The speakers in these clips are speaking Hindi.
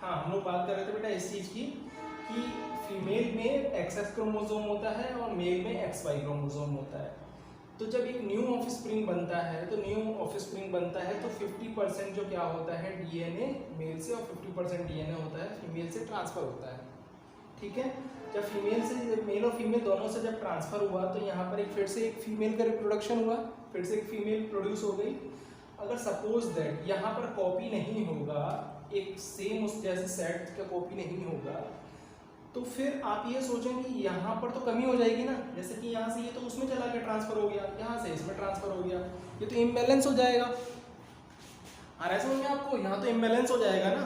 हाँ, हम लोग बात कर रहे थे बेटा इस चीज़ की कि फीमेल में XX क्रोमोसोम होता है और मेल में XY क्रोमोसोम होता है। तो जब एक न्यू ऑफस्प्रिंग बनता है तो 50% जो क्या होता है DNA मेल से और 50% DNA होता है फीमेल से ट्रांसफ़र होता है। ठीक है, जब फीमेल से मेल और फीमेल दोनों से जब ट्रांसफ़र हुआ तो यहाँ पर फिर से एक फीमेल का रिप्रोडक्शन हुआ, फिर से एक फीमेल प्रोड्यूस हो गई। अगर सपोज दैट यहाँ पर कॉपी नहीं होगा, एक सेम उस जैसे सेट का कॉपी नहीं होगा, तो फिर आप ये सोचेंगे यहाँ पर तो कमी हो जाएगी ना, जैसे कि यहाँ से ये तो उसमें चला के ट्रांसफ़र हो गया, यहाँ से इसमें ट्रांसफ़र हो गया, ये तो इम्बैलेंस हो जाएगा। आ रहा है समझ में आपको, यहाँ तो इम्बैलेंस हो जाएगा ना।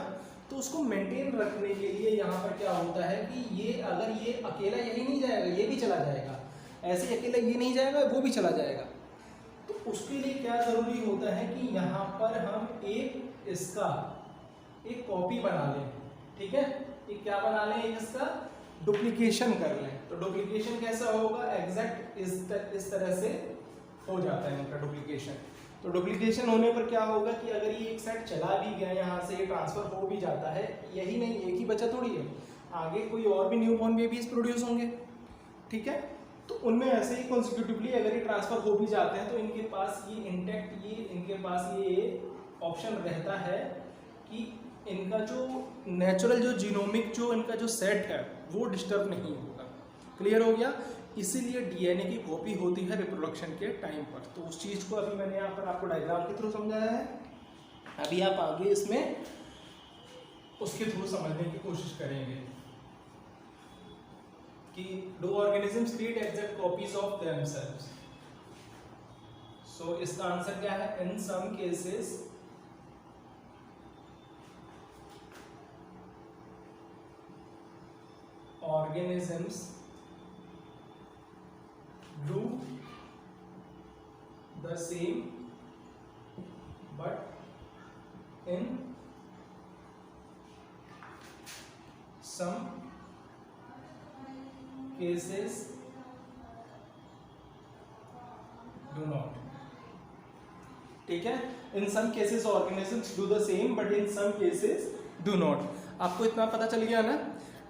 तो उसको मेंटेन रखने के लिए यहाँ पर क्या होता है कि ये अगर ये अकेला यही नहीं जाएगा, ये भी चला जाएगा, ऐसे अकेला ये नहीं जाएगा, वो भी चला जाएगा। तो उसके लिए क्या ज़रूरी होता है कि यहाँ पर हम एक इसका एक कॉपी बना लें। ठीक है, एक क्या बना लें, एक इसका डुप्लीकेशन कर लें। तो डुप्लीकेशन कैसा होगा, एग्जैक्ट इस तरह से हो जाता है इनका डुप्लीकेशन। तो डुप्लीकेशन होने पर क्या होगा कि अगर ये एक सेट चला भी गया, यहाँ से ये ट्रांसफ़र हो भी जाता है, यही नहीं एक ही बच्चा थोड़ी है, आगे कोई और भी न्यूबॉर्न बेबीज प्रोड्यूस होंगे। ठीक है, तो उनमें ऐसे ही कॉन्सिक्यूटिवली अगर ये ट्रांसफ़र हो भी जाते हैं तो इनके पास ये इंटैक्ट इनके पास ये ऑप्शन रहता है कि इनका जो नेचुरल जो जीनोमिक जो इनका जो सेट है वो डिस्टर्ब नहीं होगा। क्लियर हो गया। इसीलिए डीएनए की कॉपी होती है रिप्रोडक्शन के टाइम पर। तो उस चीज़ को अभी मैंने यहाँ पर आपको डायग्राम के थ्रू समझाया है, अभी आप आगे इसमें उसके थ्रू समझने की कोशिश करेंगे कि do organisms create exact copies of themselves. So इसका आंसर क्या है, in some cases organisms do the same but in some cases do not। ठीक है, in some cases organisms do the same but in some cases do not। आपको इतना पता चल गया ना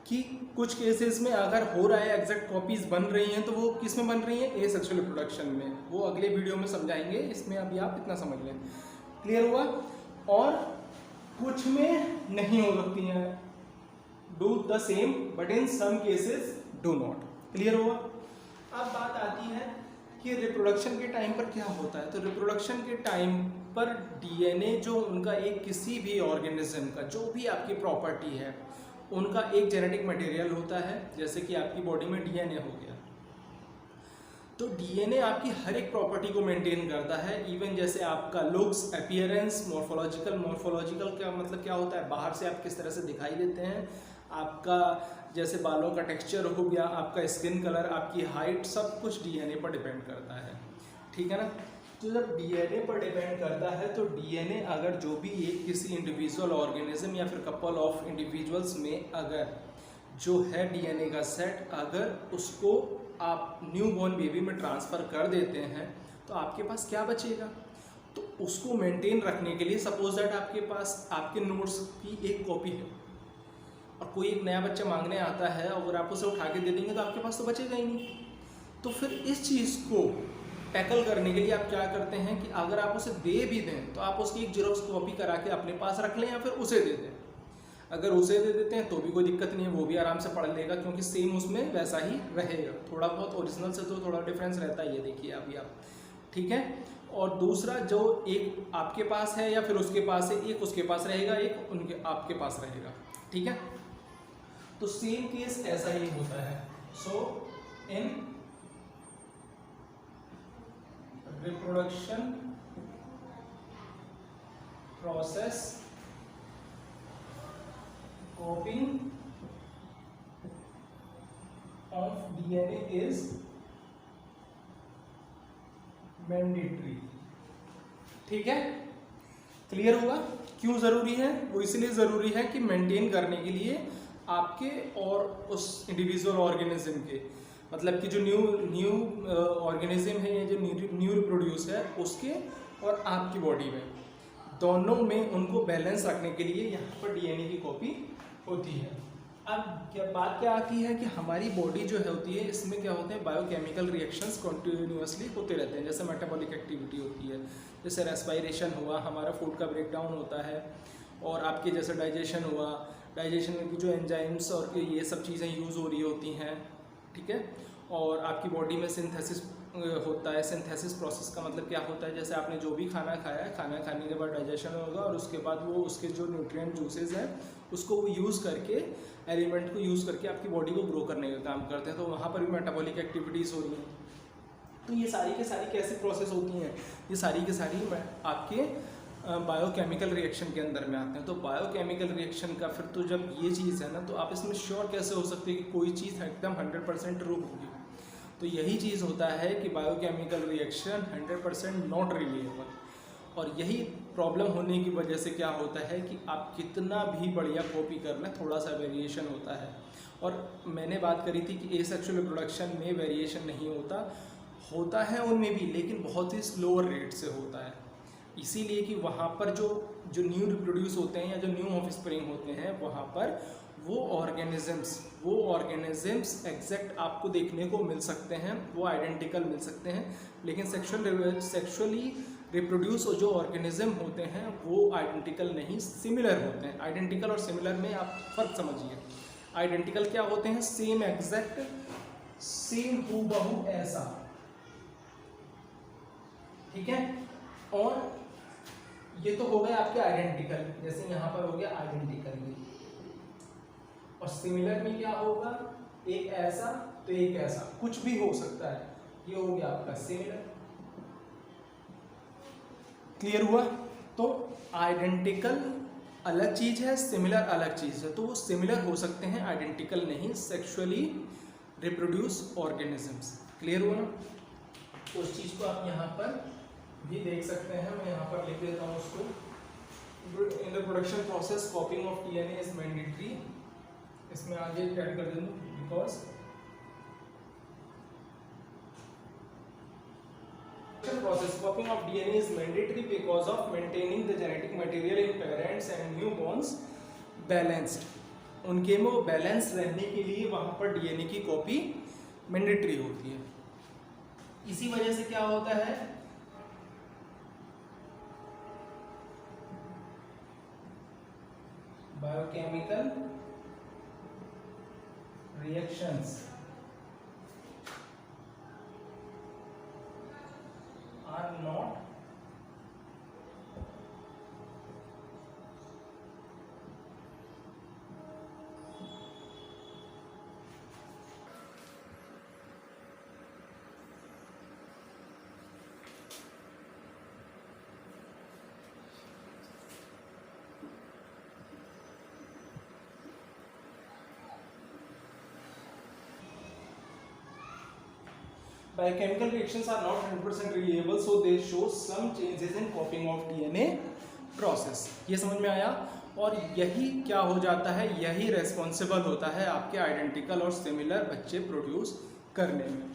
कि कुछ केसेस में अगर हो रहा है एग्जैक्ट कॉपीज बन रही हैं तो वो किस में बन रही हैं, एसेक्सुअल रिप्रोडक्शन में। वो अगले वीडियो में समझाएंगे, इसमें अभी आप इतना समझ लें। क्लियर हुआ। और कुछ में नहीं हो सकती हैं, do the same but in some cases do not. Clear हुआ। अब बात आती है कि रिप्रोडक्शन के टाइम पर क्या होता है। तो रिप्रोडक्शन के टाइम पर डीएनए जो उनका एक किसी भी ऑर्गेनिज्म का जो भी आपकी प्रॉपर्टी है उनका एक जेनेटिक मटेरियल होता है, जैसे कि आपकी बॉडी में डीएनए हो गया। तो डीएनए आपकी हर एक प्रॉपर्टी को मेंटेन करता है, इवन जैसे आपका लुक्स, अपीयरेंस, मॉर्फोलॉजिकल का मतलब क्या होता है, बाहर से आप किस तरह से दिखाई देते हैं, आपका जैसे बालों का टेक्सचर हो गया, आपका स्किन कलर, आपकी हाइट, सब कुछ डीएनए पर डिपेंड करता है। ठीक है ना। तो जब डीएनए पर डिपेंड करता है तो डीएनए अगर जो भी एक किसी इंडिविजुअल ऑर्गेनिज्म या फिर कपल ऑफ इंडिविजुअल्स में अगर जो है डीएनए का सेट, अगर उसको आप न्यूबॉर्न बेबी में ट्रांसफ़र कर देते हैं तो आपके पास क्या बचेगा। तो उसको मेंटेन रखने के लिए सपोज दैट आपके पास आपके नोट्स की एक कॉपी है और कोई एक नया बच्चा मांगने आता है, अगर आप उसे उठा के दे देंगे तो आपके पास तो बचेगा ही नहीं। तो फिर इस चीज़ को टैकल करने के लिए आप क्या करते हैं कि अगर आप उसे दे भी दें तो आप उसकी एक जेरॉक्स कॉपी करा के अपने पास रख लें या फिर उसे दे दें। अगर उसे दे देते हैं तो भी कोई दिक्कत नहीं है, वो भी आराम से पढ़ लेगा क्योंकि सेम उसमें वैसा ही रहेगा। थोड़ा बहुत ओरिजिनल से तो थोड़ा डिफरेंस रहता है, ये देखिए अभी आप। ठीक है। और दूसरा जो एक आपके पास है या फिर उसके पास है, एक उसके पास रहेगा, एक उनके आपके पास रहेगा। ठीक है। तो सेम केस ऐसा ही होता है। सो इन reproduction process copying of DNA is mandatory. ठीक है। क्लियर होगा। क्यों ज़रूरी है, वो इसलिए ज़रूरी है कि मेंटेन करने के लिए आपके और उस इंडिविजुअल ऑर्गेनिज्म के, मतलब कि जो न्यू ऑर्गेनिज्म है या जो न्यू रिप्रोड्यूस है उसके और आपकी बॉडी में दोनों में उनको बैलेंस रखने के लिए यहाँ पर डीएनए की कॉपी होती है। अब बात क्या आती है कि हमारी बॉडी जो है होती है, इसमें क्या होते हैं, बायोकेमिकल रिएक्शंस कंटिन्यूअसली होते रहते हैं। जैसे मेटाबॉलिक एक्टिविटी होती है, जैसे रेस्पायरेशन हुआ, हमारा फूड का ब्रेकडाउन होता है, और आपके जैसे डाइजेशन हुआ, डाइजेशन में भी जो एंजाइम्स और ये सब चीज़ें यूज़ हो रही होती हैं, ठीक है। और आपकी बॉडी में सिंथेसिस होता है। सिंथेसिस प्रोसेस का मतलब क्या होता है, जैसे आपने जो भी खाना खाया है, खाना खाने के बाद डाइजेशन होगा और उसके बाद वो उसके जो न्यूट्रिएंट जूसेस हैं उसको वो यूज़ करके, एलिमेंट को यूज़ करके आपकी बॉडी को ग्रो करने का काम करते हैं। तो वहाँ पर भी मेटाबॉलिक एक्टिविटीज़ हो रही हैं। तो ये सारी की सारी कैसी प्रोसेस होती हैं, ये सारी की सारी आपके बायोकेमिकल रिएक्शन के अंदर में आते हैं। तो बायोकेमिकल रिएक्शन का फिर तो जब ये चीज़ है ना, तो आप इसमें श्योर कैसे हो सकते हैं कि कोई चीज़ एकदम 100% ट्रू होगी। तो यही चीज़ होता है कि बायोकेमिकल रिएक्शन 100% नॉट रिलेएबल, और यही प्रॉब्लम होने की वजह से क्या होता है कि आप कितना भी बढ़िया कॉपी कर लें, थोड़ा सा वेरिएशन होता है। और मैंने बात करी थी कि एसेक्सुअल रिप्रोडक्शन में वेरिएशन नहीं होता है उनमें भी, लेकिन बहुत ही स्लोअर रेट से होता है। इसीलिए कि वहाँ पर जो न्यू रिप्रोड्यूस होते हैं या जो न्यू ऑफस्प्रिंग होते हैं, वहाँ पर वो ऑर्गेनिजम्स एग्जैक्ट आपको देखने को मिल सकते हैं, वो आइडेंटिकल मिल सकते हैं। लेकिन सेक्शुअली रिप्रोड्यूस जो ऑर्गेनिज्म होते हैं वो आइडेंटिकल नहीं, सिमिलर होते हैं। आइडेंटिकल और सिमिलर में आप फर्क समझिए। आइडेंटिकल क्या होते हैं, सेम एग्जैक्ट, सेम हूबहू ऐसा, ठीक है। और ये तो हो गए आपके आइडेंटिकल, जैसे यहाँ पर हो गया आइडेंटिकल। और सिमिलर में क्या होगा, एक ऐसा तो एक ऐसा, कुछ भी हो सकता है। ये हो गया आपका सिमिलर। क्लियर हुआ? तो आइडेंटिकल अलग चीज है, सिमिलर अलग चीज है। तो वो सिमिलर हो सकते हैं, आइडेंटिकल नहीं, सेक्सुअली रिप्रोड्यूस ऑर्गेनिजम्स। क्लियर हुआ ना? तो उस चीज को आप यहाँ पर भी देख सकते हैं। मैं यहाँ पर लिख देता हूँ उसको। In the production process कॉपिंग of DNA is mandatory. इसमें आगे ऐड कर दूँ, because process copying of DNA is mandatory because of maintaining the genetic material in parents and newborns balanced। उनके में वो बैलेंस रहने के लिए वहाँ पर डीएनए की कॉपी मैंडेटरी होती है। इसी वजह से क्या होता है, biochemical reactions are not biochemical reactions are not 100% reliable, so they show some changes in copying of DNA process। ये समझ में आया? और यही क्या हो जाता है, यही रेस्पॉन्सिबल होता है आपके आइडेंटिकल और सिमिलर बच्चे प्रोड्यूस करने में।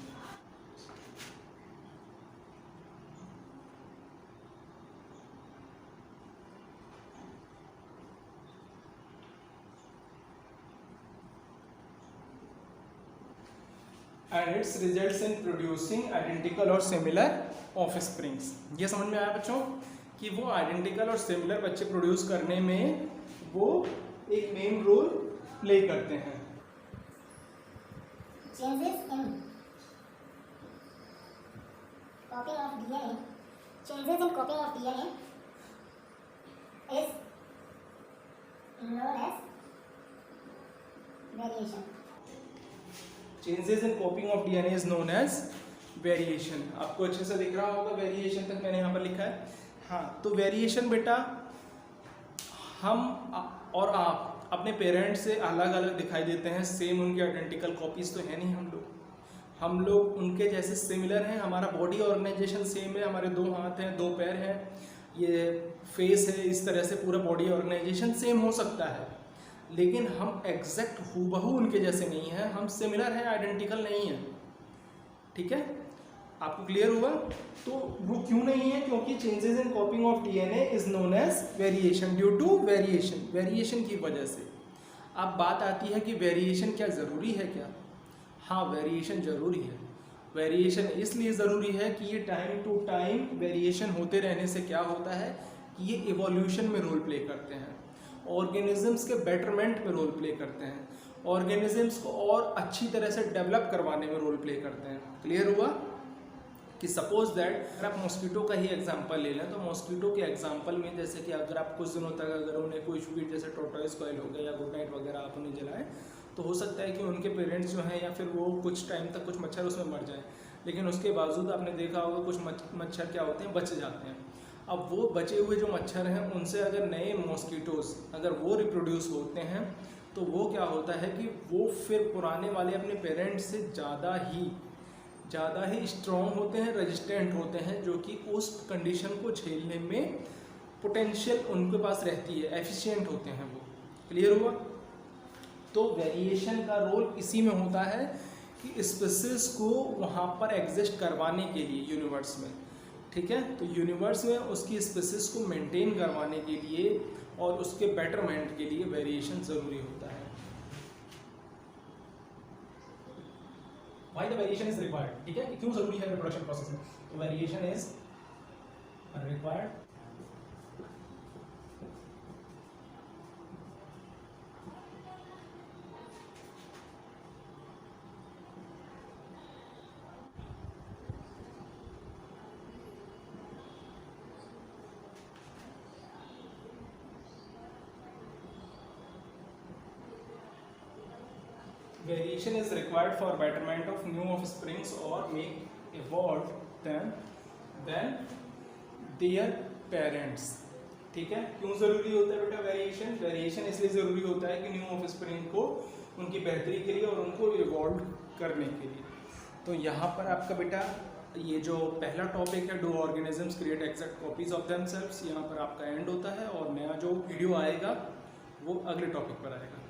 And its results in producing identical और similar offsprings। ये समझ में आया बच्चों कि वो आइडेंटिकल और सिमिलर बच्चे प्रोड्यूस करने में वो एक मेन रोल प्ले करते हैं। Changes in copying of DNA, changes in copying of DNA is known as variation। Changes in copying of DNA is known as variation। आपको अच्छे से दिख रहा होगा, वेरिएशन तक मैंने यहाँ पर लिखा है। हाँ, तो वेरिएशन बेटा, हम और आप अपने पेरेंट्स से अलग अलग दिखाई देते हैं, सेम उनकी आइडेंटिकल कॉपीज तो है नहीं। हम लोग उनके जैसे सिमिलर हैं। हमारा बॉडी ऑर्गेनाइजेशन सेम है, हमारे 2 हाथ हैं, 2 पैर हैं, ये फेस है, इस तरह से पूरा बॉडी ऑर्गेनाइजेशन सेम हो सकता है, लेकिन हम एग्जैक्ट हूबहू उनके जैसे नहीं हैं। हम सिमिलर हैं, आइडेंटिकल नहीं हैं, ठीक है। आपको क्लियर हुआ? तो वो क्यों नहीं है? क्योंकि changes in copying of DNA is known as variation, due to variation की वजह से। अब बात आती है कि वेरिएशन क्या ज़रूरी है क्या? हाँ, वेरिएशन ज़रूरी है। वेरिएशन इसलिए ज़रूरी है कि ये टाइम टू टाइम वेरिएशन होते रहने से क्या होता है कि ये इवोल्यूशन में रोल प्ले करते हैं, ऑर्गेनिजम्स के बेटरमेंट में रोल प्ले करते हैं, ऑर्गेनिजम्स को और अच्छी तरह से डेवलप करवाने में रोल प्ले करते हैं। क्लियर हुआ? कि सपोज दैट अगर आप मॉस्किटो का ही एग्जांपल ले लें, तो मॉस्किटो के एग्जांपल में जैसे कि अगर आप कुछ दिनों तक अगर उन्हें कोई स्वीट जैसे टोर्टोइस कॉइल हो गया या गुड नाइट वगैरह आप उन्हें जलाएं, तो हो सकता है कि उनके पेरेंट्स जो हैं या फिर वो कुछ टाइम तक कुछ मच्छर उसमें मर जाएं, लेकिन उसके बावजूद आपने देखा होगा कुछ मच्छर क्या होते हैं, बच जाते हैं। अब वो बचे हुए जो मच्छर हैं उनसे अगर नए मॉस्किटोज अगर वो रिप्रोड्यूस होते हैं, तो वो क्या होता है कि वो फिर पुराने वाले अपने पेरेंट्स से ज़्यादा ही स्ट्रॉन्ग होते हैं, रेजिस्टेंट होते हैं, जो कि उस कंडीशन को झेलने में पोटेंशियल उनके पास रहती है, एफिशिएंट होते हैं वो। क्लियर हुआ? तो वेरिएशन का रोल इसी में होता है कि स्पीशीज को वहाँ पर एग्जिस्ट करवाने के लिए यूनिवर्स में, ठीक है, तो यूनिवर्स में उसकी स्पीशीज को मेंटेन करवाने के लिए और उसके बेटरमेंट के लिए वेरिएशन ज़रूरी होता है। Why the variation is required? ठीक है, कि क्यों जरूरी है रिप्रोडक्शन प्रोसेस में? तो variation is required Variation is required for betterment of new offsprings or make evolve them than their parents। ठीक है, क्यों ज़रूरी होता है बेटा वेरिएशन? वेरिएशन इसलिए ज़रूरी होता है कि न्यू ऑफस्प्रिंग को उनकी बेहतरी के लिए और उनको इवॉल्व करने के लिए। तो यहाँ पर आपका बेटा ये जो पहला टॉपिक है, do organisms create exact copies of themselves, यहाँ पर आपका एंड होता है और नया जो वीडियो आएगा वो अगले टॉपिक पर आएगा।